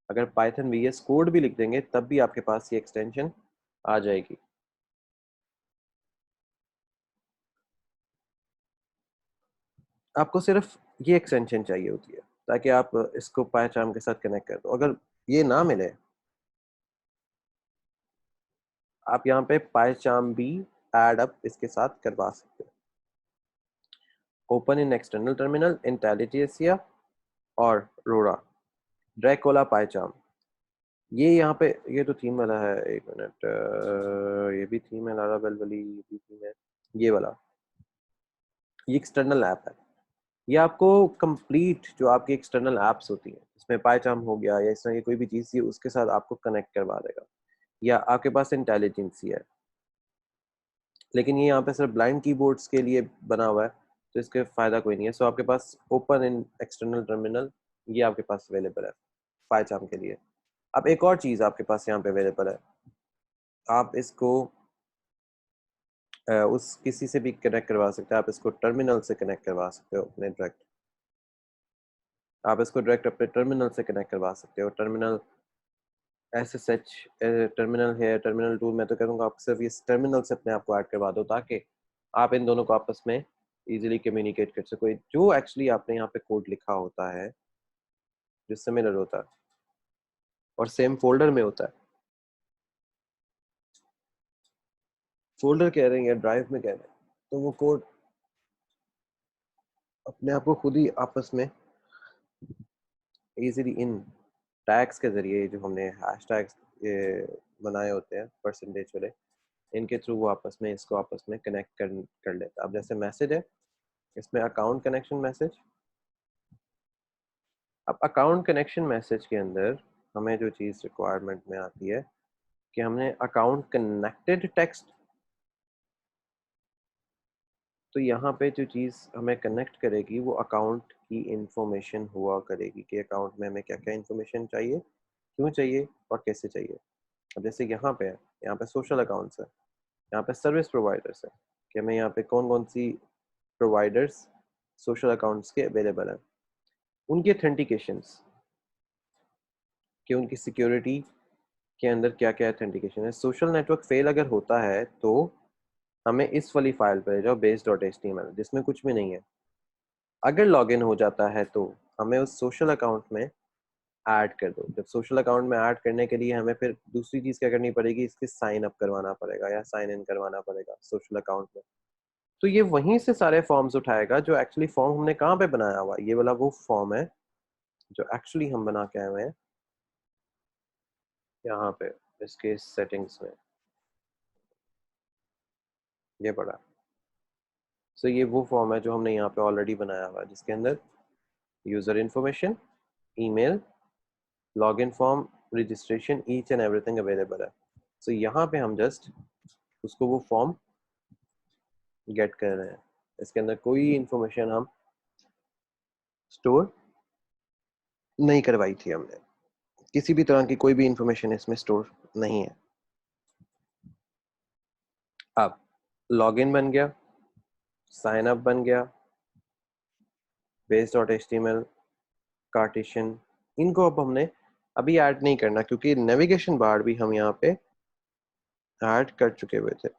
अगर पाइथन वीएस कोड भी लिख देंगे तब भी आपके पास ये एक्सटेंशन आ जाएगी। आपको सिर्फ ये एक्सटेंशन चाहिए होती है ताकि आप इसको पाइचार्म के साथ कनेक्ट कर दो। अगर ये ना मिले आप यहाँ पे पाइचार्म भी एड अप इसके साथ करवा सकते हो। Open in external terminal intelligentsia और रोरा ड्रैकोला पाइचार्म, ये यहाँ पे ये तो थीम वाला है। एक मिनट, ये भी थीम है लारावेल वाली, ये भी थीम है। ये वाला ये एक्सटर्नल ऐप है। ये आपको कंप्लीट जो आपकी एक्सटर्नल ऐप्स होती हैं इसमें पाइचार्म हो गया या इस तरह की कोई भी चीज़ थी उसके साथ आपको कनेक्ट करवा देगा। या आपके पास इंटेलिजेंसी है, लेकिन ये यहाँ पे सिर्फ ब्लाइंड कीबोर्ड्स के लिए बना हुआ है तो इसके फ़ायदा कोई नहीं है। सो आपके पास ओपन इन एक्सटर्नल टर्मिनल ये आपके पास अवेलेबल है पाइचार्म के लिए। अब एक और चीज़ आपके पास यहाँ पे अवेलेबल है, आप इसको उस किसी से भी कनेक्ट करवा सकते हैं। आप इसको टर्मिनल से कनेक्ट करवा सकते हो अपने डायरेक्ट, आप इसको डायरेक्ट अपने टर्मिनल से कनेक्ट करवा सकते हो। टर्मिनल SSH टर्मिनल है, टर्मिनल टूल, मैं तो करूँगा आप सिर्फ इस टर्मिनल से अपने आप को ऐड करवा दो ताकि आप इन दोनों को आपस में इजीली कम्युनिकेट कर सको। जो एक्चुअली आपने यहाँ पे कोड लिखा होता है जो सिमिलर होता है और सेम फोल्डर में होता है, फोल्डर कह रहे हैं या ड्राइव में कह रहे हैं, तो वो कोड अपने आप को खुद ही आपस में इजीली इन टैग्स के जरिए जो हमने हैश टैग्स बनाए होते हैं परसेंटेज वाले, इनके थ्रू वो आपस में इसको आपस में कनेक्ट कर लेता है। अब जैसे मैसेज है इसमें अकाउंट कनेक्शन मैसेज। अब अकाउंट कनेक्शन मैसेज के अंदर हमें जो चीज़ रिक्वायरमेंट में आती है कि हमने अकाउंट कनेक्टेड टेक्स्ट, तो यहाँ पे जो चीज़ हमें कनेक्ट करेगी वो अकाउंट की इंफॉर्मेशन हुआ करेगी कि अकाउंट में हमें क्या क्या इंफॉर्मेशन चाहिए, क्यों चाहिए और कैसे चाहिए। अब जैसे यहाँ पे है, यहाँ पे सोशल अकाउंट्स है, यहाँ पे सर्विस प्रोवाइडर्स है कि हमें यहाँ पे कौन कौन सी प्रोवाइडर्स सोशल अकाउंट्स के अवेलेबल हैं, उनकी ऑथेंटिकेशंस कि उनकी सिक्योरिटी के अंदर क्या क्या ऑथेंटिकेशन है। सोशल नेटवर्क फेल अगर होता है तो हमें इस वाली फाइल पर जाओ base.html जिसमें कुछ भी नहीं है। अगर लॉगिन हो जाता है तो हमें उस सोशल अकाउंट में ऐड कर दो। जब सोशल अकाउंट में ऐड करने के लिए हमें फिर दूसरी चीज़ क्या करनी पड़ेगी, इसके साइन अप करवाना पड़ेगा या साइन इन करवाना पड़ेगा सोशल अकाउंट में। तो ये वहीं से सारे फॉर्म्स उठाएगा जो एक्चुअली फॉर्म हमने कहाँ पे बनाया हुआ है। ये वाला वो फॉर्म है जो एक्चुअली हम बना के आए हुए हैं यहाँ पे इसके सेटिंग्स में, ये पड़ा। सो ये वो फॉर्म है जो हमने यहाँ पे ऑलरेडी बनाया हुआ है जिसके अंदर user information, email, login form, registration each and everything available है। सो यहाँ पे हम जस्ट उसको वो फॉर्म गेट कर रहे हैं। इसके अंदर कोई इंफॉर्मेशन हम स्टोर नहीं करवाई थी हमने, किसी भी तरह की कोई भी इंफॉर्मेशन इसमें स्टोर नहीं है। अब लॉगिन बन गया, साइन अप बन गया, base.html, कार्टेशियन, इनको अब हमने अभी ऐड नहीं करना क्योंकि नेविगेशन बार भी हम यहाँ पे ऐड कर चुके हुए थे।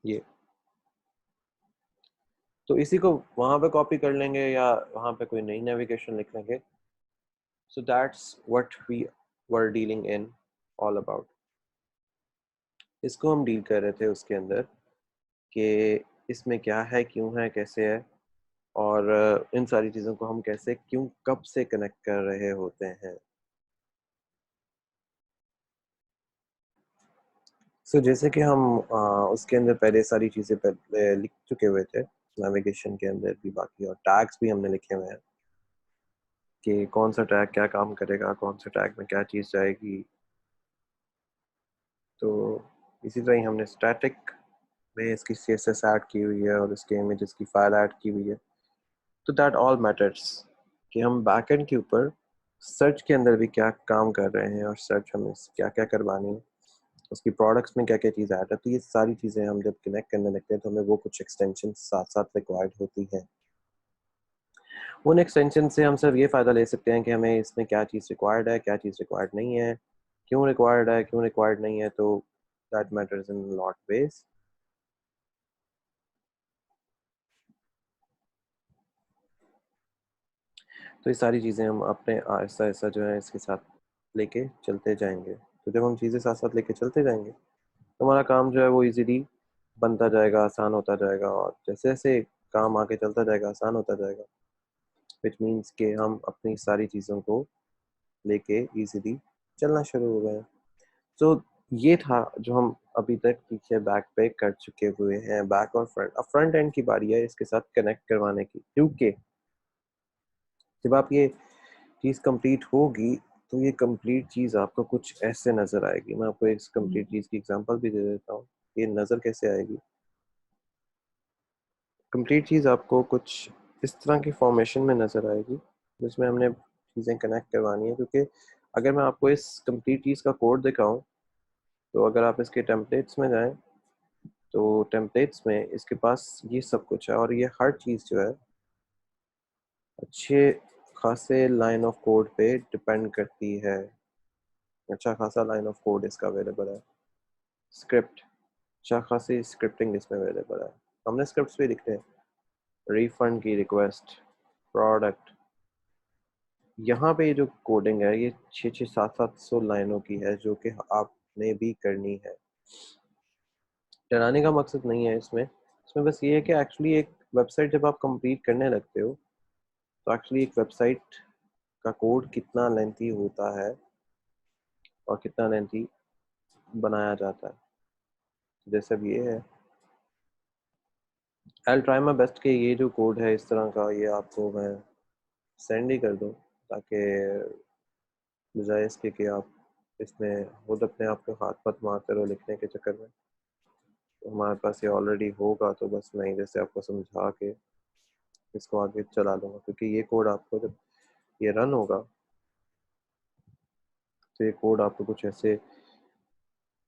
ये तो इसी को वहां पे कॉपी कर लेंगे या वहां पे कोई नई नेविगेशन लिख लेंगे। So that's what we were dealing in all about. इसको हम डील कर रहे थे उसके अंदर कि इसमें क्या है, क्यों है, कैसे है, और इन सारी चीज़ों को हम कैसे, क्यों, कब से कनेक्ट कर रहे होते हैं। सो जैसे कि हम उसके अंदर पहले सारी चीज़ें पहले लिख चुके हुए थे नेविगेशन के अंदर भी, बाकी और टैग्स भी हमने लिखे हुए हैं कि कौन सा टैग क्या काम करेगा, कौन सा टैग में क्या चीज़ जाएगी। तो इसी तरह ही हमने स्टैटिक में इसकी CSS ऐड की हुई है और इसके इमेजेस की फाइल ऐड की हुई है। तो दैट ऑल मैटर्स कि हम बैकएंड के ऊपर सर्च के अंदर भी क्या काम कर रहे हैं और सर्च हमें क्या क्या करवानी है, उसकी प्रोडक्ट्स में क्या क्या चीज़ ऐड है। तो ये सारी चीज़ें हम जब कनेक्ट करने लगते हैं तो हमें वो कुछ एक्सटेंशन साथ साथ रिक्वायर्ड होती हैं। उन एक्सटेंशन से हम सिर्फ ये फ़ायदा ले सकते हैं कि हमें इसमें क्या चीज़ रिक्वायर्ड है, क्या चीज़ रिक्वायर्ड नहीं है, क्यों रिक्वायर्ड है, क्यों रिक्वायर्ड नहीं है। तो that matters in lot ways. तो ये सारी चीज़ें हम अपने आहिस्ता आहिस्ता जो है इसके साथ लेके चलते जाएंगे। तो जब हम चीज़ें साथ साथ लेके चलते जाएंगे तो हमारा काम जो है वो इजीली बनता जाएगा, आसान होता जाएगा, और जैसे जैसे काम आगे चलता जाएगा आसान होता जाएगा, विच मीन्स कि हम अपनी सारी चीज़ों को लेके इजीली चलना शुरू हो गए। तो ये था जो हम अभी तक पीछे बैक पे कर चुके हुए हैं, बैक और फ्रंट। अब फ्रंट एंड की बारी है इसके साथ कनेक्ट करवाने की, क्योंकि जब आप ये चीज़ कंप्लीट होगी तो ये कंप्लीट चीज़ आपको कुछ ऐसे नज़र आएगी। मैं आपको इस कंप्लीट चीज़ की एग्जांपल भी दे देता हूँ। ये नज़र कैसे आएगी? कंप्लीट चीज़ आपको कुछ इस तरह की फॉर्मेशन में नज़र आएगी जिसमें हमने चीज़ें कनेक्ट करवानी है। क्योंकि अगर मैं आपको इस कंप्लीट चीज़ का कोड दिखाऊं तो अगर आप इसके टेम्पलेट्स में जाएं तो टेम्पलेट्स में इसके पास ये सब कुछ है, और ये हर चीज़ जो है अच्छे खासे लाइन ऑफ कोड पे डिपेंड करती है। अच्छा खासा लाइन ऑफ कोड इसका अवेलेबल है। स्क्रिप्ट, अच्छा खासी स्क्रिप्टिंग इसमें अवेलेबल है। हमने स्क्रिप्ट्स भी लिखते हैं, रिफंड की रिक्वेस्ट, प्रोडक्ट। यहाँ पे जो कोडिंग है ये 600-700 लाइनों की है जो कि आपने भी करनी है। डराने का मकसद नहीं है इसमें। इसमें बस ये है कि एक्चुअली एक वेबसाइट जब आप कंप्लीट करने लगते हो तो एक्चुअली एक वेबसाइट का कोड कितना लेंथी होता है और कितना लेंथी बनाया जाता है। जैसे अब ये है, आई ट्राई माई बेस्ट कि ये जो कोड है इस तरह का ये आपको मैं सेंड ही कर दूँ, ताकि बजाय इसके कि आप इसमें खुद अपने आप को हाथ मत मारते रहो लिखने के चक्कर में। तो हमारे पास ये ऑलरेडी होगा तो बस मैं इधर से आपको समझा के इसको आगे चला लूँगा। क्योंकि ये कोड आपको जब ये रन होगा तो ये कोड आपको कुछ ऐसे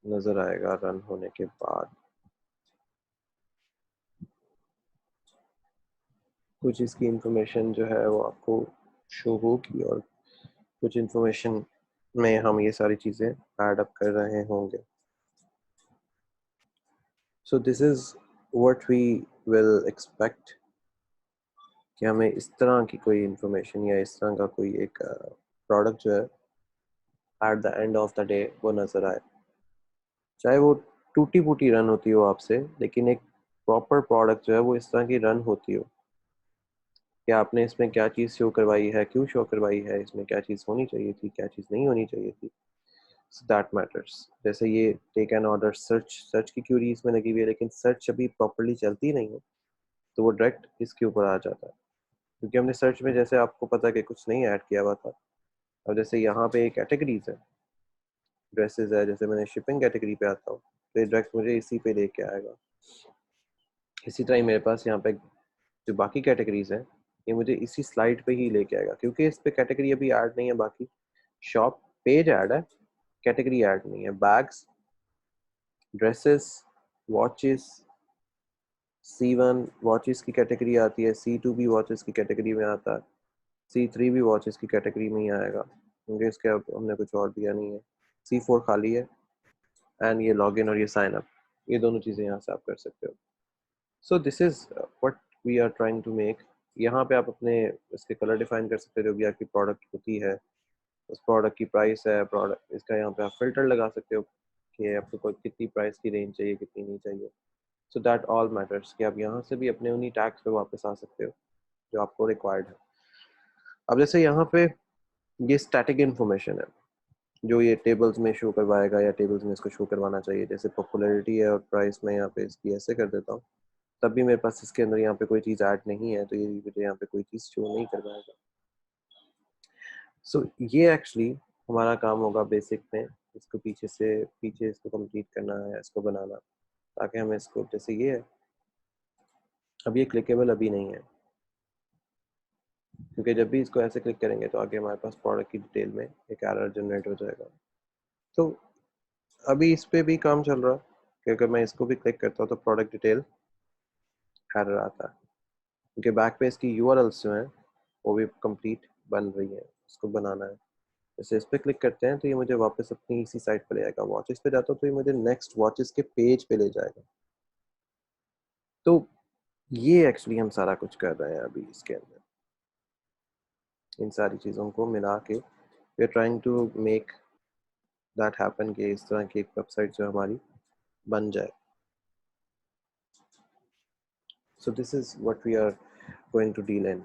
नज़र आएगा रन होने के बाद। कुछ इसकी इंफॉर्मेशन जो है वो आपको शो होगी और कुछ इंफॉर्मेशन में हम ये सारी चीज़ें ऐड अप कर रहे होंगे। So this is what we will expect कि हमें इस तरह की कोई इंफॉर्मेशन या इस तरह का कोई एक प्रोडक्ट जो है at the end of the day वो नज़र आए। चाहे वो टूटी फूटी रन होती हो आपसे, लेकिन एक प्रॉपर प्रोडक्ट जो है वो इस तरह की रन होती हो कि आपने इसमें क्या चीज़ शो करवाई है, क्यों शो करवाई है, इसमें क्या चीज़ होनी चाहिए थी, क्या चीज़ नहीं होनी चाहिए थी। So that matters. जैसे ये take an order search, search की क्यूरी इसमें लगी हुई है लेकिन सर्च अभी प्रॉपरली चलती नहीं है तो वो डायरेक्ट इसके ऊपर आ जाता है। क्योंकि हमने सर्च में जैसे आपको पता कि कुछ नहीं ऐड किया हुआ था। अब जैसे यहाँ पे कैटेगरीज है, ड्रेसेस है, जैसे मैंने शिपिंग कैटेगरी पे आता हूँ तो ये डायरेक्ट मुझे इसी पे लेके आएगा। इसी तरह ही मेरे पास यहाँ पे जो बाकी कैटेगरीज हैं ये मुझे इसी स्लाइड पे ही लेके आएगा, क्योंकि इस पे कैटेगरी अभी ऐड नहीं है। बाकी शॉप पेज ऐड है, कैटेगरी ऐड नहीं है। Bags, dresses, watches, C1 watches की कैटेगरी आती है, C2 भी वॉचेस की कैटेगरी में आता है, C3 भी वॉचेस की कैटेगरी में ही आएगा, क्योंकि इसके अब हमने कुछ और दिया नहीं है। C4 खाली है। एंड ये लॉगिन और ये साइन अप, ये दोनों चीज़ें यहाँ से आप कर सकते हो। So this is what we are trying to make. यहाँ पे आप अपने इसके कलर डिफाइन कर सकते हो, जो भी आपकी प्रोडक्ट होती है उस प्रोडक्ट की प्राइस है, प्रोडक्ट इसका यहाँ पे आप फिल्टर लगा सकते हो कि आपको कोई कितनी प्राइस की रेंज चाहिए, कितनी नहीं चाहिए। सो दैट ऑल मैटर्स कि आप यहाँ से भी अपने उन्हीं टैग्स पे वापस आ सकते हो जो आपको रिक्वायर्ड है। अब जैसे यहाँ पे ये स्टैटिक इन्फॉर्मेशन है जो ये टेबल्स में शो करवाएगा या टेबल्स में इसको शो करवाना चाहिए। जैसे पॉपुलैरिटी है और प्राइस में यहाँ पे इसकी ऐसे कर देता हूँ, तब भी मेरे पास इसके अंदर यहाँ पे कोई चीज़ ऐड नहीं है तो ये मुझे यहाँ पे कोई चीज़ शो नहीं करवाएगा। सो ये एक्चुअली हमारा काम होगा बेसिक में, इसको पीछे इसको कंप्लीट करना है, इसको बनाना, ताकि हमें इसको जैसे ये है, अब ये क्लिकेबल अभी नहीं है, क्योंकि जब भी इसको ऐसे क्लिक करेंगे तो आगे हमारे पास प्रोडक्ट की डिटेल में एक एरर जनरेट हो जाएगा। तो अभी इस पे भी काम चल रहा है कि अगर मैं इसको भी क्लिक करता हूँ तो प्रोडक्ट डिटेल एरर आता है, क्योंकि बैक पे इसकी यूआरएल्स जो हैं वो भी कंप्लीट बन रही है, उसको बनाना है। जैसे इस पे क्लिक करते हैं तो ये मुझे वापस अपनी इसी साइट पे ले जाएगा। वॉचेस पे जाता हूँ तो ये मुझे नेक्स्ट वॉचेस के पेज पे ले जाएगा। तो ये एक्चुअली हम सारा कुछ कर रहे हैं अभी इसके अंदर, इन सारी चीज़ों को मिला के we are trying to make that happen कि इस तरह की एक वेबसाइट जो हमारी बन जाए। So this is what we are going to deal in.